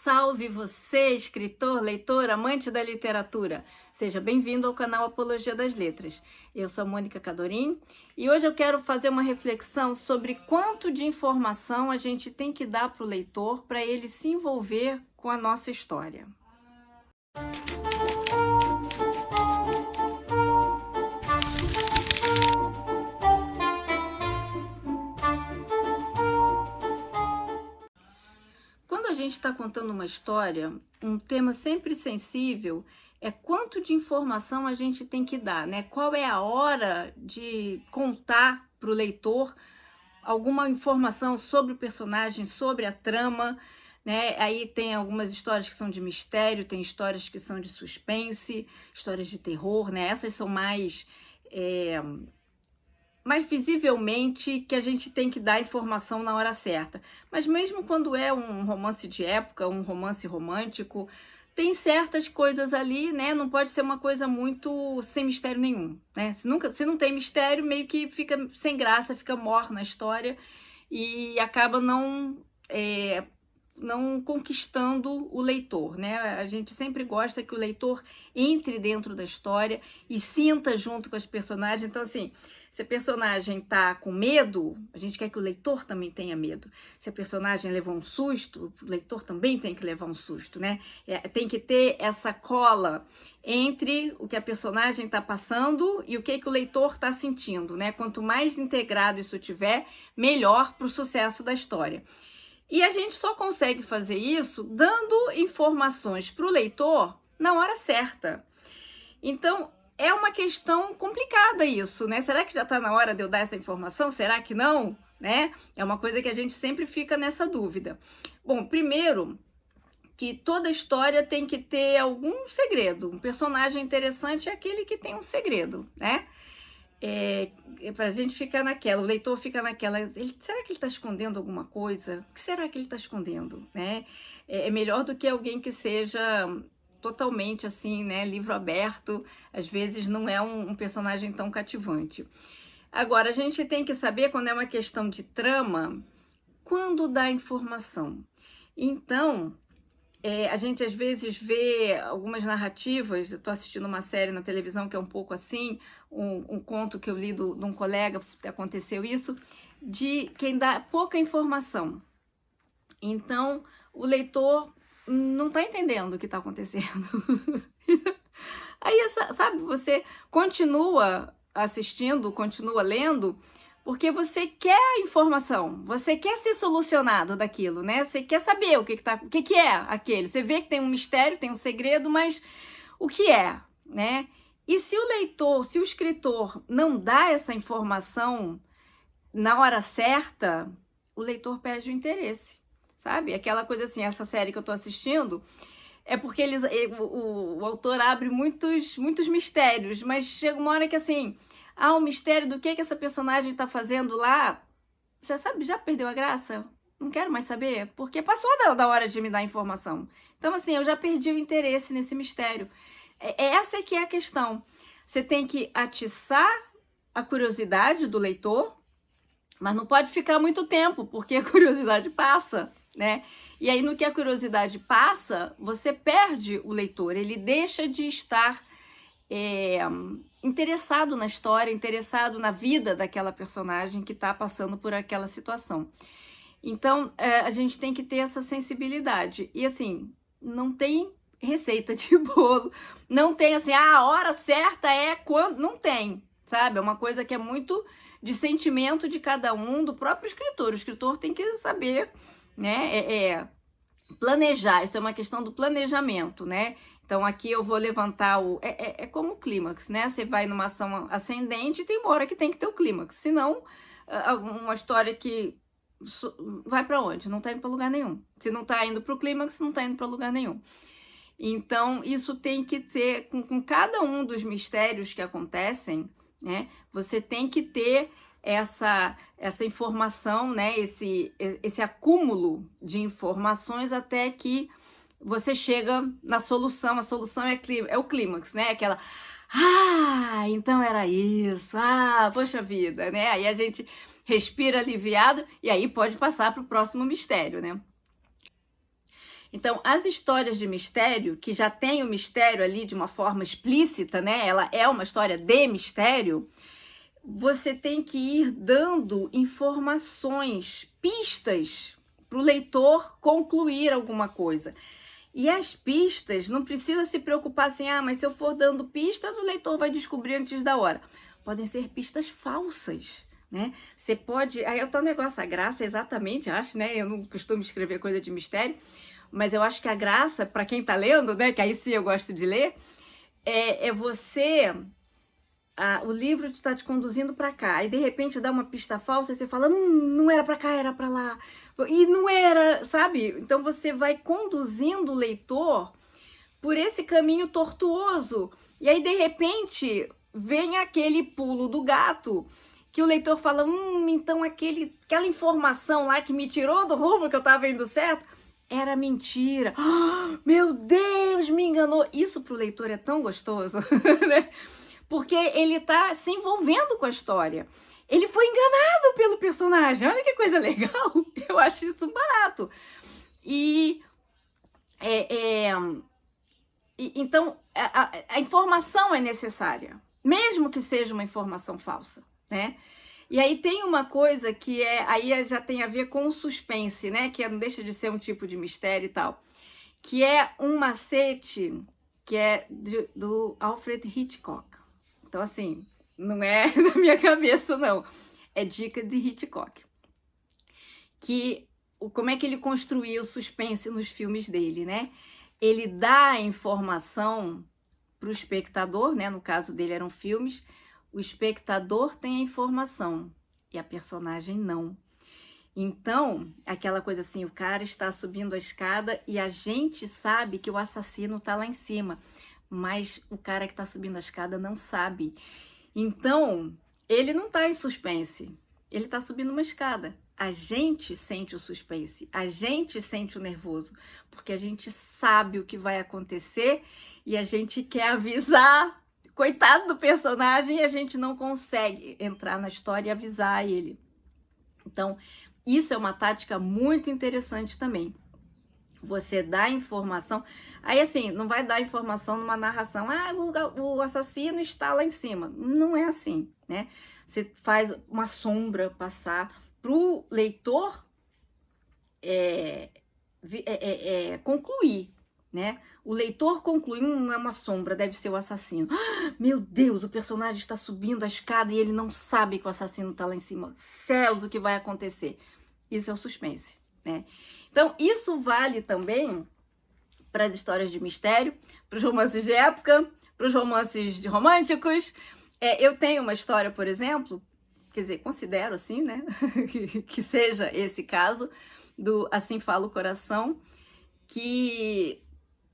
Salve você, escritor, leitor, amante da literatura! Seja bem-vindo ao canal Apologia das Letras. Eu sou a Mônica Cadorim e hoje eu quero fazer uma reflexão sobre quanto de informação a gente tem que dar para o leitor para ele se envolver com a nossa história. Quando a gente está contando uma história, um tema sempre sensível é quanto de informação a gente tem que dar, né? Qual é a hora de contar para o leitor alguma informação sobre o personagem, sobre a trama, né? Aí tem algumas histórias que são de mistério, tem histórias que são de suspense, histórias de terror, né? Essas são mais visivelmente que a gente tem que dar informação na hora certa. Mas mesmo quando é um romance de época, um romance romântico, tem certas coisas ali, né? Não pode ser uma coisa muito sem mistério nenhum, né? Se não tem mistério, meio que fica sem graça, fica morna a história e acaba não conquistando o leitor, né? A gente sempre gosta que o leitor entre dentro da história e sinta junto com as personagens. Então, assim, se a personagem tá com medo, a gente quer que o leitor também tenha medo. Se a personagem levou um susto, o leitor também tem que levar um susto, né? Tem que ter essa cola entre o que a personagem está passando e o que o leitor está sentindo, né? Quanto mais integrado isso tiver, melhor para o sucesso da história. E a gente só consegue fazer isso dando informações para o leitor na hora certa. Então, é uma questão complicada isso, né? Será que já está na hora de eu dar essa informação? Será que não? Né? É uma coisa que a gente sempre fica nessa dúvida. Bom, primeiro, que toda história tem que ter algum segredo. Um personagem interessante é aquele que tem um segredo, né? Para a gente ficar naquela, o leitor fica naquela, será que ele está escondendo alguma coisa? O que será que ele está escondendo, né? É melhor do que alguém que seja totalmente assim, né, livro aberto, às vezes não é um personagem tão cativante. Agora, a gente tem que saber, quando é uma questão de trama, quando dá informação. Então, a gente às vezes vê algumas narrativas, eu estou assistindo uma série na televisão que é um pouco assim, um conto que eu li de um colega, aconteceu isso, de quem dá pouca informação. Então, o leitor não está entendendo o que está acontecendo. Aí, sabe, você continua assistindo, continua lendo, porque você quer a informação, você quer ser solucionado daquilo, né? Você quer saber o que é aquele. Você vê que tem um mistério, tem um segredo, mas o que é, né? E se o leitor, se o escritor não dá essa informação na hora certa, o leitor perde o interesse, sabe? Aquela coisa assim, essa série que eu tô assistindo, é porque o autor abre muitos mistérios, mas chega uma hora que assim, o mistério do que essa personagem tá fazendo lá, já sabe, já perdeu a graça? Não quero mais saber, porque passou da hora de me dar informação. Então assim, eu já perdi o interesse nesse mistério. Essa que é a questão. Você tem que atiçar a curiosidade do leitor, mas não pode ficar muito tempo, porque a curiosidade passa, né? E aí, no que a curiosidade passa, você perde o leitor, ele deixa de estar interessado na história, interessado na vida daquela personagem que está passando por aquela situação. Então, a gente tem que ter essa sensibilidade. E assim, não tem receita de bolo, não tem assim, a hora certa é quando, não tem, sabe? É uma coisa que é muito de sentimento de cada um, do próprio escritor. O escritor tem que saber, né? Planejar, isso é uma questão do planejamento, né? Então aqui eu vou levantar é como o clímax, né? Você vai numa ação ascendente e tem uma hora que tem que ter o clímax, senão uma história que vai para onde? Não tá indo para lugar nenhum. Se não tá indo para o clímax, não tá indo para lugar nenhum. Então isso tem que ter, com cada um dos mistérios que acontecem, né? Você tem que ter essa informação, né? Esse acúmulo de informações até que você chega na solução. A solução é o clímax, né? Aquela, então era isso, poxa vida, né? Aí a gente respira aliviado e aí pode passar para o próximo mistério, né? Então, as histórias de mistério, que já tem o mistério ali de uma forma explícita, né? Ela é uma história de mistério. Você tem que ir dando informações, pistas para o leitor concluir alguma coisa. E as pistas, não precisa se preocupar assim, mas se eu for dando pistas, o leitor vai descobrir antes da hora. Podem ser pistas falsas, né? Você pode... Aí é o tal negócio, a graça exatamente, acho, né? Eu não costumo escrever coisa de mistério, mas eu acho que a graça, para quem tá lendo, né? Que aí sim eu gosto de ler, é você... o livro está te conduzindo para cá, aí de repente dá uma pista falsa e você fala, não era para cá, era para lá, e não era, sabe? Então você vai conduzindo o leitor por esse caminho tortuoso, e aí de repente vem aquele pulo do gato, que o leitor fala, então aquela informação lá que me tirou do rumo que eu estava indo certo, era mentira. Meu Deus, me enganou. Isso para o leitor é tão gostoso, né? Porque ele tá se envolvendo com a história. Ele foi enganado pelo personagem. Olha que coisa legal. Eu acho isso um barato. Então, a informação é necessária, mesmo que seja uma informação falsa, né? E aí tem uma coisa que aí já tem a ver com o suspense, né? Que não deixa de ser um tipo de mistério e tal. Que é um macete que é do Alfred Hitchcock. Então, assim, não é da minha cabeça, não. É dica de Hitchcock. Como é que ele construía o suspense nos filmes dele, né? Ele dá a informação para o espectador, né? No caso dele eram filmes. O espectador tem a informação e a personagem não. Então, aquela coisa assim, o cara está subindo a escada e a gente sabe que o assassino está lá em cima, mas o cara que está subindo a escada não sabe. Então, ele não está em suspense, ele está subindo uma escada. A gente sente o suspense, a gente sente o nervoso, porque a gente sabe o que vai acontecer e a gente quer avisar. Coitado do personagem, e a gente não consegue entrar na história e avisar ele. Então, isso é uma tática muito interessante também. Você dá informação, aí assim, não vai dar informação numa narração, o assassino está lá em cima. Não é assim, né? Você faz uma sombra passar para o leitor concluir, né? O leitor conclui, não é uma sombra, deve ser o assassino. Meu Deus, o personagem está subindo a escada e ele não sabe que o assassino está lá em cima. Céus, o que vai acontecer? Isso é o suspense, né? Então, isso vale também para as histórias de mistério, para os romances de época, para os romances românticos. Eu tenho uma história, por exemplo, quer dizer, considero assim, né? que seja esse caso, do Assim Fala o Coração, que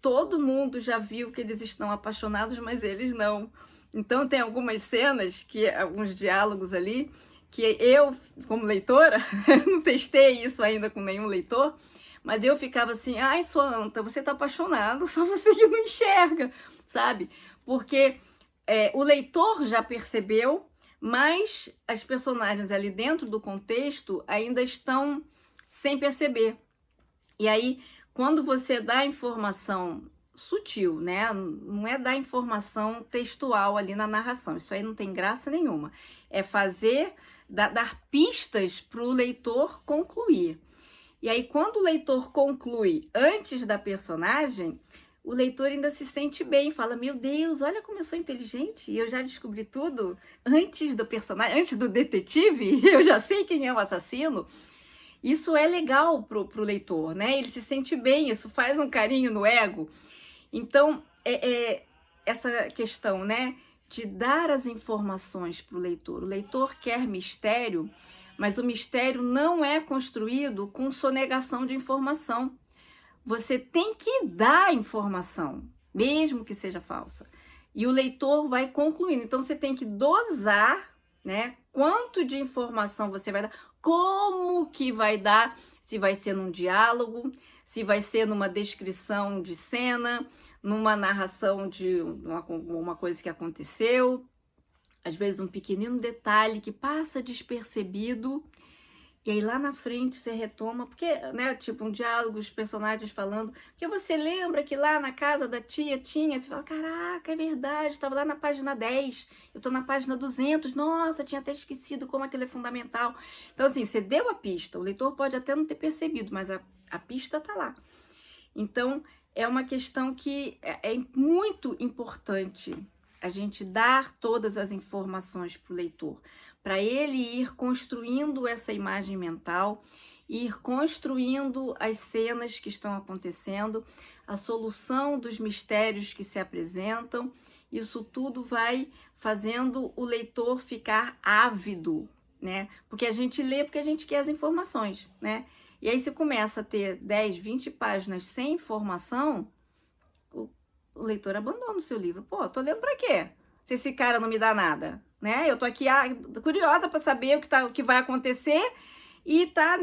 todo mundo já viu que eles estão apaixonados, mas eles não. Então tem algumas cenas, alguns diálogos ali, que eu, como leitora, não testei isso ainda com nenhum leitor, mas eu ficava assim, sua anta, você tá apaixonado, só você que não enxerga, sabe? Porque o leitor já percebeu, mas as personagens ali dentro do contexto ainda estão sem perceber. E aí, quando você dá informação sutil, né? Não é dar informação textual ali na narração, isso aí não tem graça nenhuma. É dar pistas para o leitor concluir. E aí, quando o leitor conclui antes da personagem, o leitor ainda se sente bem, fala, meu Deus, olha como eu sou inteligente, eu já descobri tudo antes do personagem, antes do detetive, eu já sei quem é o assassino. Isso é legal pro leitor, né? Ele se sente bem, isso faz um carinho no ego. Então, essa questão, né, de dar as informações para o leitor. O leitor quer mistério, mas o mistério não é construído com sonegação de informação. Você tem que dar informação, mesmo que seja falsa. E o leitor vai concluindo. Então, você tem que dosar, né? Quanto de informação você vai dar, como que vai dar, se vai ser num diálogo, se vai ser numa descrição de cena, numa narração de uma coisa que aconteceu, às vezes um pequenino detalhe que passa despercebido E aí lá na frente você retoma, porque, né, tipo um diálogo, os personagens falando, porque você lembra que lá na casa da tia tinha, você fala, caraca, é verdade, estava lá na página 10, eu tô na página 200, nossa, tinha até esquecido como aquilo é fundamental. Então assim, você deu a pista, o leitor pode até não ter percebido, mas a pista tá lá. Então é uma questão que é muito importante a gente dar todas as informações para o leitor, para ele ir construindo essa imagem mental, ir construindo as cenas que estão acontecendo, a solução dos mistérios que se apresentam. Isso tudo vai fazendo o leitor ficar ávido, né? Porque a gente lê porque a gente quer as informações, né? E aí você começa a ter 10, 20 páginas sem informação, o leitor abandona o seu livro. Pô, tô lendo pra quê? Se esse cara não me dá nada, né? Eu tô aqui curiosa para saber o que vai acontecer e tá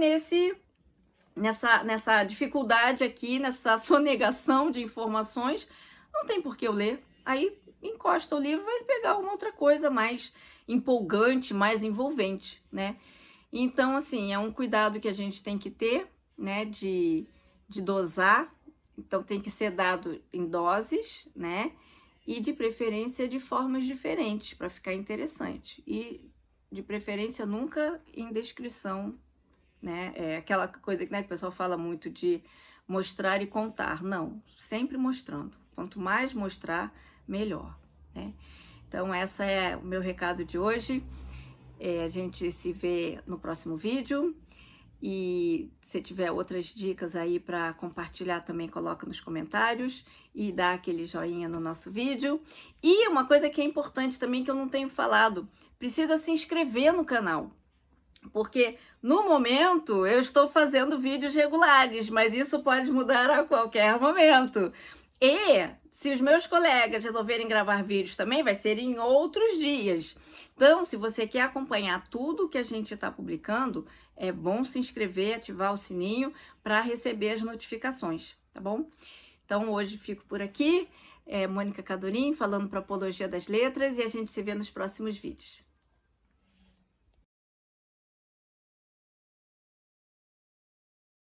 nessa dificuldade aqui, nessa sonegação de informações, não tem por que eu ler. Aí encosta o livro, vai pegar uma outra coisa mais empolgante, mais envolvente, né? Então, assim, é um cuidado que a gente tem que ter, né, de dosar. Então, tem que ser dado em doses, né? E de preferência de formas diferentes, para ficar interessante. E de preferência nunca em descrição, né? É aquela coisa, né, que o pessoal fala muito de mostrar e contar. Não, sempre mostrando. Quanto mais mostrar, melhor, né? Então, essa é o meu recado de hoje. A gente se vê no próximo vídeo. E se tiver outras dicas aí para compartilhar também, coloca nos comentários e dá aquele joinha no nosso vídeo. E uma coisa que é importante também que eu não tenho falado, precisa se inscrever no canal. Porque no momento eu estou fazendo vídeos regulares, mas isso pode mudar a qualquer momento. E se os meus colegas resolverem gravar vídeos também, vai ser em outros dias. Então, se você quer acompanhar tudo que a gente está publicando, é bom se inscrever, ativar o sininho para receber as notificações, tá bom? Então, hoje fico por aqui. Mônica Cadorim falando para Apologia das Letras e a gente se vê nos próximos vídeos.